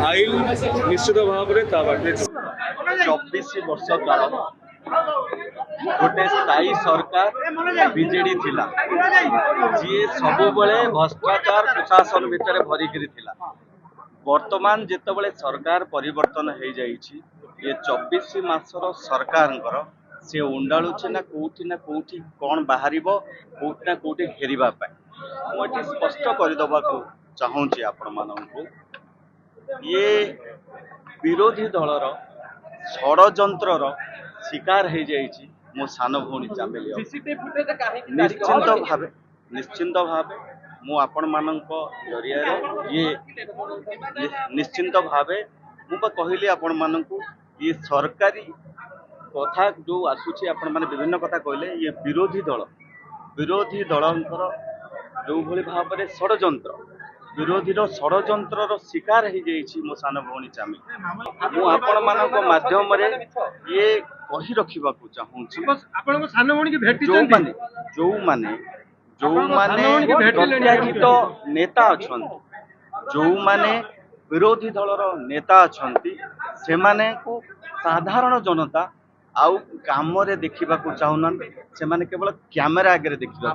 File निश्चित भाव में 24 वर्ष काल गोटे स्थायी सरकार बीजेडी थिला जी सब बेले भ्रष्टाचार प्रशासन भितर भरिकी थिला। वर्तमान जितेबाला सरकार परिवर्तन हो जाइछि ये 24 मासर सरकार से उंडाळुछि ना कोठी कौन बाहर कोठी ना कोठी हेरिबा पाए मुझे स्पष्ट करदे चाहूँगी आपण मानू ये विरोधी दलर षड़यंत्र शिकार हो जाइछि मो सान भौणी चामेली निश्चिंत भाव मु आपण मानक जरिया ये निश्चिंत भाव मु कहली आपण मानकु ये सरकारी कथा जो आसुची आपण माने विभिन्न कथा कहले ये विरोधी दलंकर जो भली भाव में षड़यंत्र विरोधी षड़यंत्र शिकार हो जाइछि मो सान भौणी चामी मु आपण मानक माध्यम रे ये कहि रखिबा को चाहूछि आपन सान भौणी के भेटि जो माने प्रत्याशित नेता अछंती जो माने विरोधी दलर नेता अछंती से माने को साधारण जनता आउ काम रे देखिबा को चाहुना से माने केवल कैमरा आगे देखिबा।